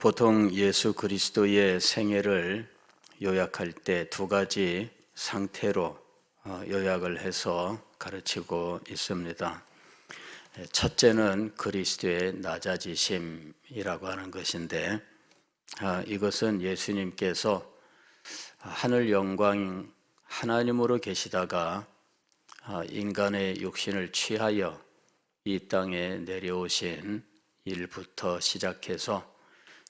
보통 예수 그리스도의 생애를 요약할 때 두 가지 상태로 요약을 해서 가르치고 있습니다. 첫째는 그리스도의 낮아지심이라고 하는 것인데, 이것은 예수님께서 하늘 영광 하나님으로 계시다가 인간의 육신을 취하여 이 땅에 내려오신 일부터 시작해서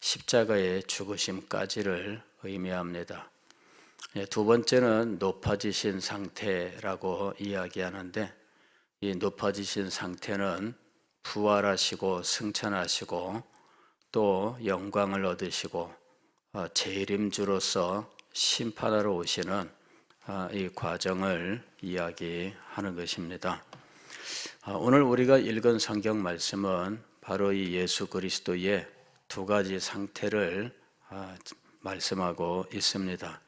십자가의 죽으심까지를 의미합니다. 두 번째는 높아지신 상태라고 이야기하는데, 이 높아지신 상태는 부활하시고 승천하시고 또 영광을 얻으시고 재림주로서 심판하러 오시는 이 과정을 이야기하는 것입니다. 오늘 우리가 읽은 성경 말씀은 바로 이 예수 그리스도의 두 가지 상태를 말씀하고 있습니다.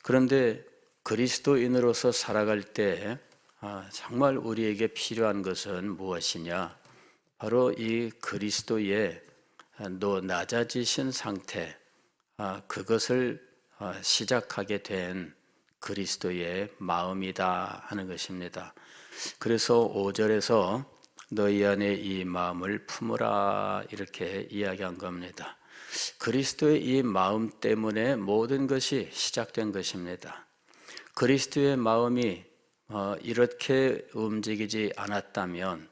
그런데 그리스도인으로서 살아갈 때 정말 우리에게 필요한 것은 무엇이냐? 바로 이 그리스도의 낮아지신 상태, 그것을 시작하게 된 그리스도의 마음이다 하는 것입니다. 그래서 5절에서 너희 안에 이 마음을 품으라 이렇게 이야기한 겁니다. 그리스도의 이 마음 때문에 모든 것이 시작된 것입니다. 그리스도의 마음이 이렇게 움직이지 않았다면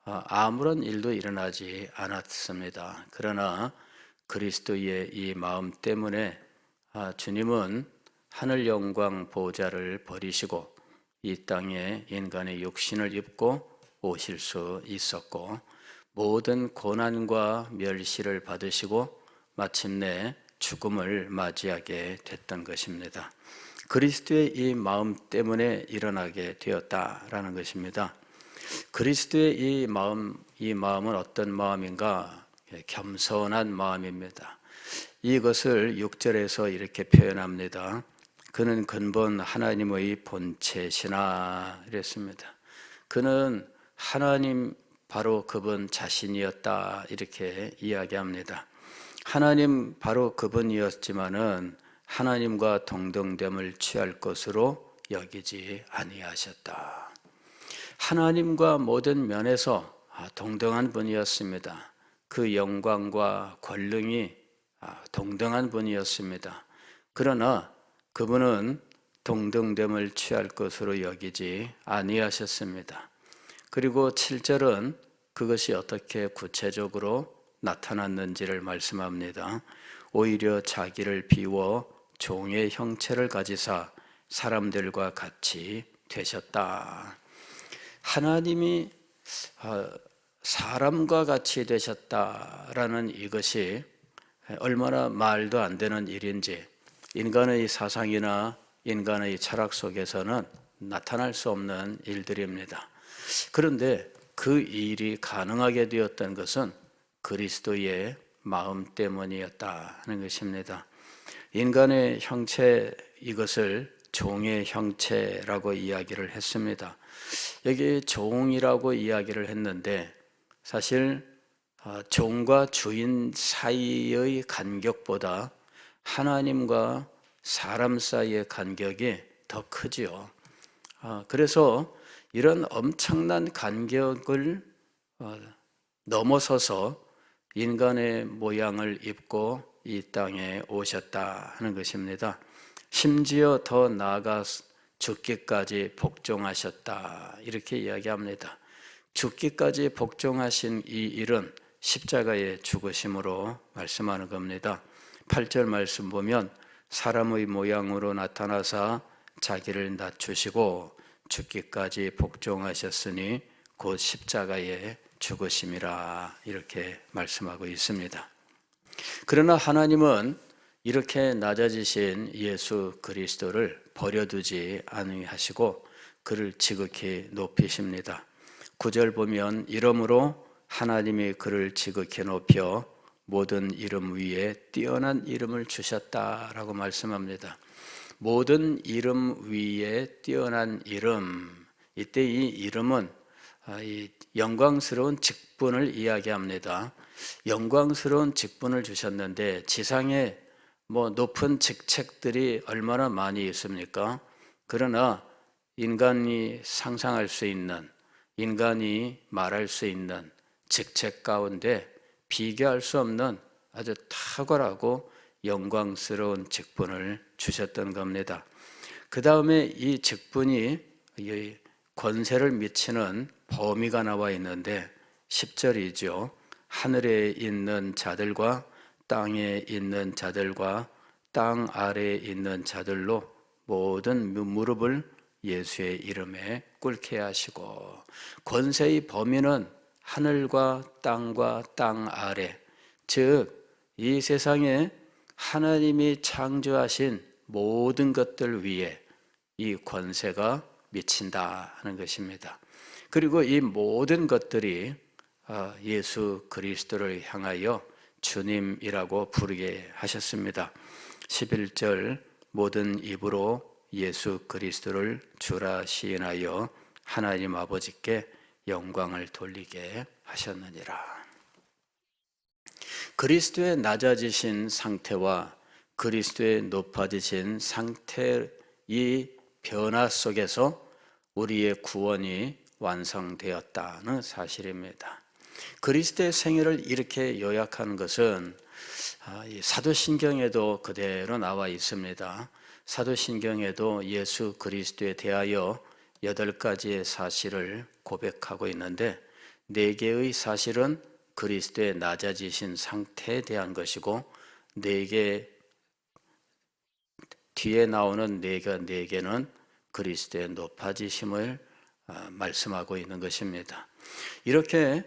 아무런 일도 일어나지 않았습니다. 그러나 그리스도의 이 마음 때문에 주님은 하늘 영광 보좌를 버리시고 이 땅에 인간의 육신을 입고 오실 수 있었고, 모든 고난과 멸시를 받으시고 마침내 죽음을 맞이하게 됐던 것입니다. 그리스도의 이 마음 때문에 일어나게 되었다라는 것입니다. 그리스도의 이 마음은 어떤 마음인가? 겸손한 마음입니다. 이것을 6절에서 이렇게 표현합니다. 그는 근본 하나님의 본체시나 이랬습니다. 그는 하나님 바로 그분 자신이었다 이렇게 이야기합니다. 하나님 바로 그분이었지만은 하나님과 동등됨을 취할 것으로 여기지 아니하셨다. 하나님과 모든 면에서 동등한 분이었습니다. 그 영광과 권능이 동등한 분이었습니다. 그러나 그분은 동등됨을 취할 것으로 여기지 아니하셨습니다. 그리고 7절은 그것이 어떻게 구체적으로 나타났는지를 말씀합니다. 오히려 자기를 비워 종의 형체를 가지사 사람들과 같이 되셨다. 하나님이 사람과 같이 되셨다라는 이것이 얼마나 말도 안 되는 일인지 인간의 사상이나 인간의 철학 속에서는 나타날 수 없는 일들입니다. 그런데 그 일이 가능하게 되었던 것은 그리스도의 마음 때문이었다는 것입니다. 인간의 형체, 이것을 종의 형체라고 이야기를 했습니다. 여기 종이라고 이야기를 했는데 사실 종과 주인 사이의 간격보다 하나님과 사람 사이의 간격이 더 크지요. 그래서 이런 엄청난 간격을 넘어서서 인간의 모양을 입고 이 땅에 오셨다 하는 것입니다. 심지어 더 나아가 죽기까지 복종하셨다 이렇게 이야기합니다. 죽기까지 복종하신 이 일은 십자가의 죽으심으로 말씀하는 겁니다. 8절 말씀 보면 사람의 모양으로 나타나사 자기를 낮추시고 죽기까지 복종하셨으니 곧 십자가의 죽으심이라 이렇게 말씀하고 있습니다. 그러나 하나님은 이렇게 낮아지신 예수 그리스도를 버려두지 아니하시고 그를 지극히 높이십니다. 9절 보면 이러므로 하나님이 그를 지극히 높여 모든 이름 위에 뛰어난 이름을 주셨다라고 말씀합니다. 모든 이름 위에 뛰어난 이름, 이때 이 이름은 이 영광스러운 직분을 이야기합니다. 영광스러운 직분을 주셨는데 지상에 높은 직책들이 얼마나 많이 있습니까? 그러나 인간이 상상할 수 있는, 인간이 말할 수 있는 직책 가운데 비교할 수 없는 아주 탁월하고 영광스러운 직분을 주셨던 겁니다. 그 다음에 이 직분이 권세를 미치는 범위가 나와 있는데 10절이죠. 하늘에 있는 자들과 땅에 있는 자들과 땅 아래에 있는 자들로 모든 무릎을 예수의 이름에 꿇게 하시고, 권세의 범위는 하늘과 땅과 땅 아래, 즉 이 세상에 하나님이 창조하신 모든 것들 위에 이 권세가 미친다 하는 것입니다. 그리고 이 모든 것들이 예수 그리스도를 향하여 주님이라고 부르게 하셨습니다. 11절 모든 입으로 예수 그리스도를 주라 시인하여 하나님 아버지께 영광을 돌리게 하셨느니라. 그리스도의 낮아지신 상태와 그리스도의 높아지신 상태의 변화 속에서 우리의 구원이 완성되었다는 사실입니다. 그리스도의 생애를 이렇게 요약하는 것은 사도신경에도 그대로 나와 있습니다. 사도신경에도 예수 그리스도에 대하여 8가지의 사실을 고백하고 있는데 4개의 사실은 그리스도의 낮아지신 상태에 대한 것이고 4개 뒤에 나오는 4개는 그리스도의 높아지심을 말씀하고 있는 것입니다. 이렇게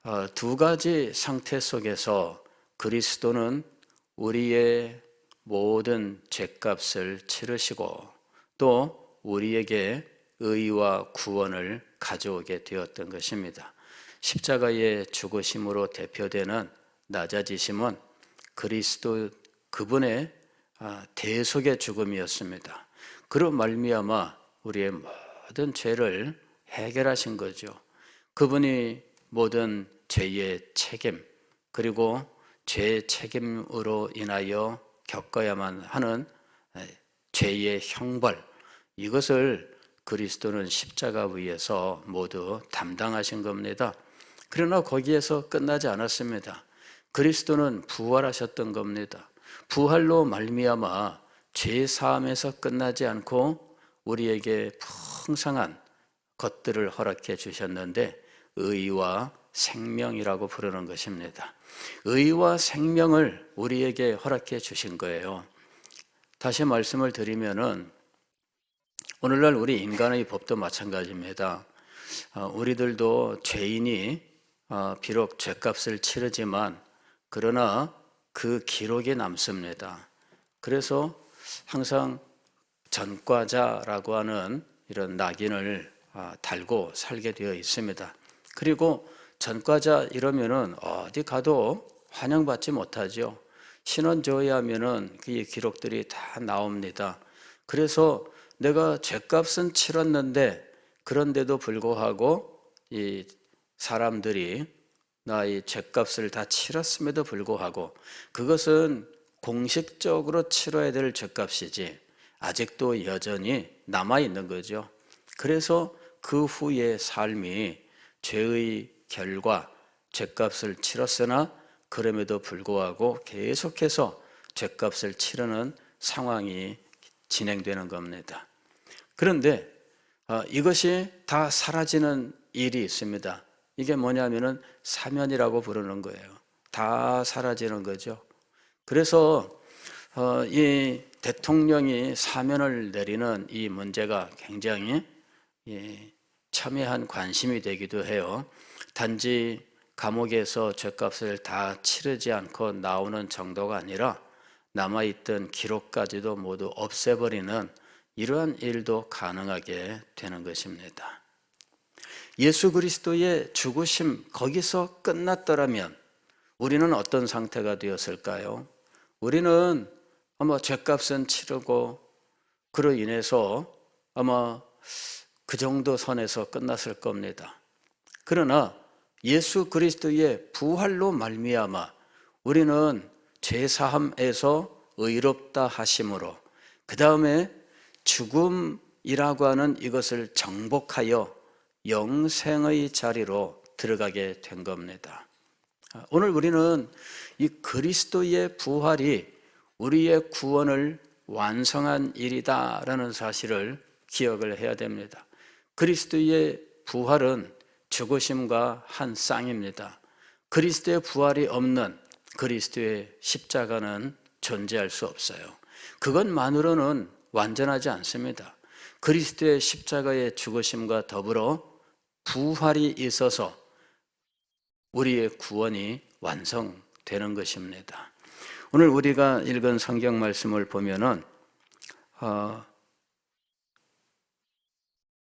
2가지 상태 속에서 그리스도는 우리의 모든 죄값을 치르시고 또 우리에게 의와 구원을 가져오게 되었던 것입니다. 십자가의 죽으심으로 대표되는 낮아지심은 그리스도 그분의 대속의 죽음이었습니다. 그로 말미암아 우리의 모든 죄를 해결하신 거죠. 그분이 모든 죄의 책임 그리고 죄의 책임으로 인하여 겪어야만 하는 죄의 형벌, 이것을 그리스도는 십자가 위에서 모두 담당하신 겁니다. 그러나 거기에서 끝나지 않았습니다. 그리스도는 부활하셨던 겁니다. 부활로 말미암아 죄 사함에서 끝나지 않고 우리에게 풍성한 것들을 허락해 주셨는데 의와 생명이라고 부르는 것입니다. 의와 생명을 우리에게 허락해 주신 거예요. 다시 말씀을 드리면은 오늘날 우리 인간의 법도 마찬가지입니다. 우리들도 죄인이 비록 죄값을 치르지만 그러나 그 기록이 남습니다. 그래서 항상 전과자라고 하는 이런 낙인을 달고 살게 되어 있습니다. 그리고 전과자 이러면은 어디 가도 환영받지 못하죠. 신원 조회하면은 그 기록들이 다 나옵니다. 그래서 내가 죄값은 치렀는데 그런데도 불구하고 이 사람들이 나의 죄값을 다 치렀음에도 불구하고 그것은 공식적으로 치러야 될 죄값이지 아직도 여전히 남아있는 거죠. 그래서 그 후의 삶이 죄의 결과, 죄값을 치렀으나 그럼에도 불구하고 계속해서 죄값을 치르는 상황이 진행되는 겁니다. 그런데 이것이 다 사라지는 일이 있습니다. 이게 뭐냐면은 사면이라고 부르는 거예요. 다 사라지는 거죠. 그래서 이 대통령이 사면을 내리는 이 문제가 굉장히 첨예한 관심이 되기도 해요. 단지 감옥에서 죄값을 다 치르지 않고 나오는 정도가 아니라 남아있던 기록까지도 모두 없애버리는 이러한 일도 가능하게 되는 것입니다. 예수 그리스도의 죽으심 거기서 끝났더라면 우리는 어떤 상태가 되었을까요? 우리는 아마 죄값은 치르고 그로 인해서 아마 그 정도 선에서 끝났을 겁니다. 그러나 예수 그리스도의 부활로 말미암아 우리는 죄사함에서 의롭다 하심으로, 그 다음에 죽음이라고 하는 이것을 정복하여 영생의 자리로 들어가게 된 겁니다. 오늘 우리는 이 그리스도의 부활이 우리의 구원을 완성한 일이다라는 사실을 기억을 해야 됩니다. 그리스도의 부활은 죽으심과 한 쌍입니다. 그리스도의 부활이 없는 그리스도의 십자가는 존재할 수 없어요. 그것만으로는 완전하지 않습니다. 그리스도의 십자가의 죽으심과 더불어 부활이 있어서 우리의 구원이 완성되는 것입니다. 오늘 우리가 읽은 성경 말씀을 보면은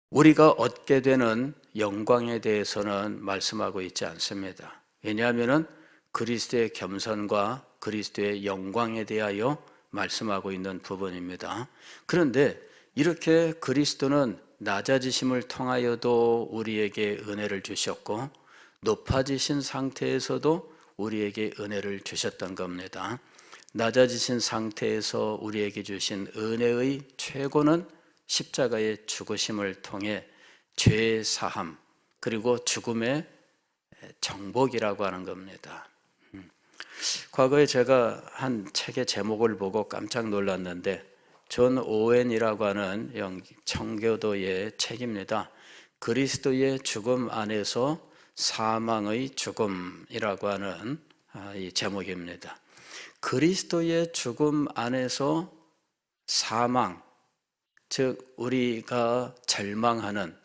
우리가 얻게 되는 영광에 대해서는 말씀하고 있지 않습니다. 왜냐하면은 그리스도의 겸손과 그리스도의 영광에 대하여 말씀하고 있는 부분입니다. 그런데 이렇게 그리스도는 낮아지심을 통하여도 우리에게 은혜를 주셨고 높아지신 상태에서도 우리에게 은혜를 주셨던 겁니다. 낮아지신 상태에서 우리에게 주신 은혜의 최고는 십자가의 죽으심을 통해 죄의 사함 그리고 죽음의 정복이라고 하는 겁니다. 과거에 제가 한 책의 제목을 보고 깜짝 놀랐는데 존 오웬이라고 하는 청교도의 책입니다. 그리스도의 죽음 안에서 사망의 죽음이라고 하는 이 제목입니다. 그리스도의 죽음 안에서 사망, 즉 우리가 절망하는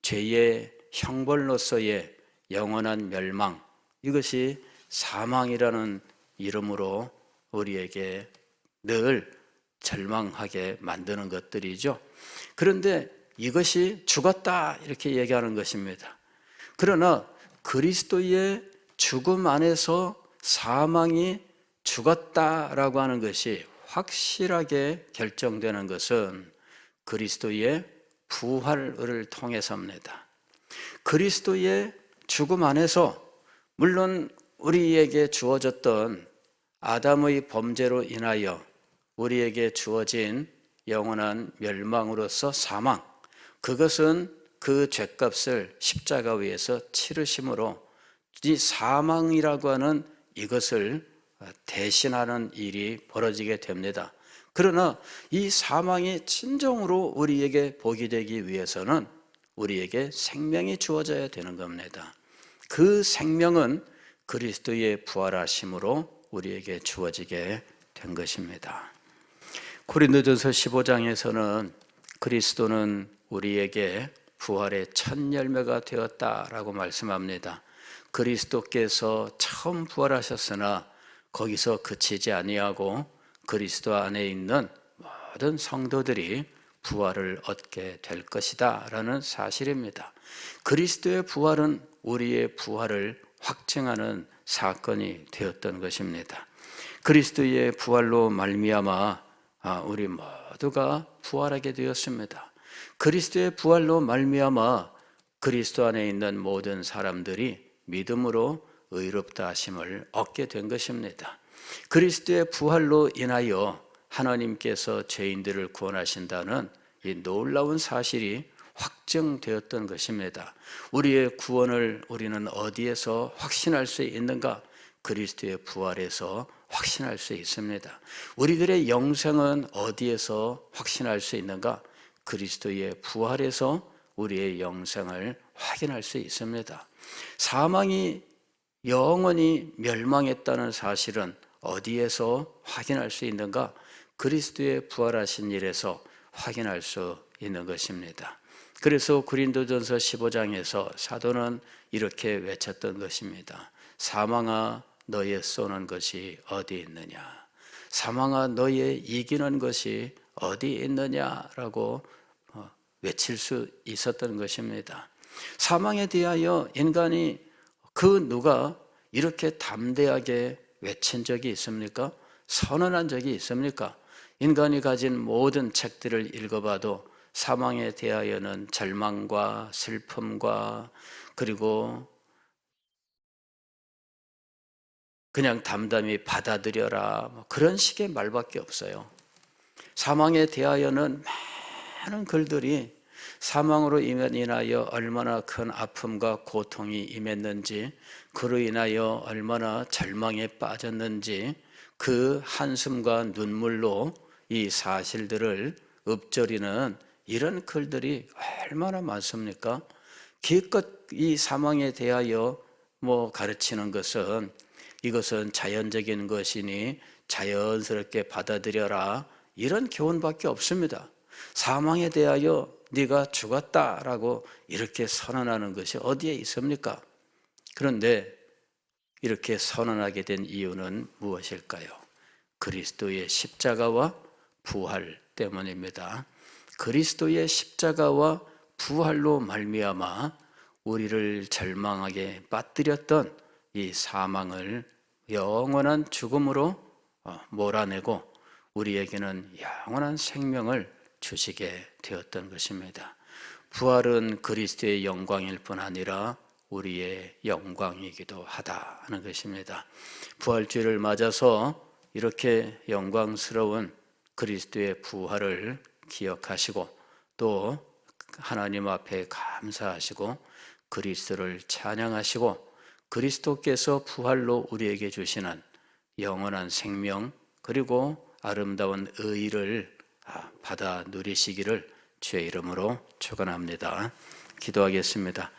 죄의 형벌로서의 영원한 멸망, 이것이 사망이라는 이름으로 우리에게 늘 절망하게 만드는 것들이죠. 그런데 이것이 죽었다 이렇게 얘기하는 것입니다. 그러나 그리스도의 죽음 안에서 사망이 죽었다라고 하는 것이 확실하게 결정되는 것은 그리스도의 부활을 통해서입니다. 그리스도의 죽음 안에서 물론 우리에게 주어졌던 아담의 범죄로 인하여 우리에게 주어진 영원한 멸망으로서 사망, 그것은 그 죄값을 십자가 위에서 치르심으로 이 사망이라고 하는 이것을 대신하는 일이 벌어지게 됩니다. 그러나 이 사망이 진정으로 우리에게 복이 되기 위해서는 우리에게 생명이 주어져야 되는 겁니다. 그 생명은 그리스도의 부활하심으로 우리에게 주어지게 된 것입니다. 고린도전서 15장에서는 그리스도는 우리에게 부활의 첫 열매가 되었다라고 말씀합니다. 그리스도께서 처음 부활하셨으나 거기서 그치지 아니하고 그리스도 안에 있는 모든 성도들이 부활을 얻게 될 것이다 라는 사실입니다. 그리스도의 부활은 우리의 부활을 확증하는 사건이 되었던 것입니다. 그리스도의 부활로 말미암아 우리 모두가 부활하게 되었습니다. 그리스도의 부활로 말미암아 그리스도 안에 있는 모든 사람들이 믿음으로 의롭다 하심을 얻게 된 것입니다. 그리스도의 부활로 인하여 하나님께서 죄인들을 구원하신다는 이 놀라운 사실이 확정되었던 것입니다. 우리의 구원을 우리는 어디에서 확신할 수 있는가? 그리스도의 부활에서 확신할 수 있습니다. 우리들의 영생은 어디에서 확신할 수 있는가? 그리스도의 부활에서 우리의 영생을 확인할 수 있습니다. 사망이 영원히 멸망했다는 사실은 어디에서 확인할 수 있는가? 그리스도의 부활하신 일에서 확인할 수 있는 것입니다. 그래서 고린도전서 15장에서 사도는 이렇게 외쳤던 것입니다. 사망아 너의 쏘는 것이 어디 있느냐? 사망아 너의 이기는 것이 어디 있느냐라고 외칠 수 있었던 것입니다. 사망에 대하여 인간이 그 누가 이렇게 담대하게 외친 적이 있습니까? 선언한 적이 있습니까? 인간이 가진 모든 책들을 읽어봐도 사망에 대하여는 절망과 슬픔과 그리고 그냥 담담히 받아들여라, 뭐 그런 식의 말밖에 없어요. 사망에 대하여는 많은 글들이 사망으로 인하여 얼마나 큰 아픔과 고통이 임했는지, 그로 인하여 얼마나 절망에 빠졌는지 그 한숨과 눈물로 이 사실들을 읊조리는 이런 글들이 얼마나 많습니까? 기껏 이 사망에 대하여 가르치는 것은 이것은 자연적인 것이니 자연스럽게 받아들여라, 이런 교훈밖에 없습니다. 사망에 대하여 네가 죽었다라고 이렇게 선언하는 것이 어디에 있습니까? 그런데 이렇게 선언하게 된 이유는 무엇일까요? 그리스도의 십자가와 부활 때문입니다. 그리스도의 십자가와 부활로 말미암아 우리를 절망하게 빠뜨렸던 이 사망을 영원한 죽음으로 몰아내고 우리에게는 영원한 생명을 주시게 되었던 것입니다. 부활은 그리스도의 영광일 뿐 아니라 우리의 영광이기도 하다는 것입니다. 부활주일을 맞아서 이렇게 영광스러운 그리스도의 부활을 기억하시고 또 하나님 앞에 감사하시고 그리스도를 찬양하시고 그리스도께서 부활로 우리에게 주시는 영원한 생명 그리고 아름다운 의를 받아 누리시기를 주의 이름으로 축원합니다. 기도하겠습니다.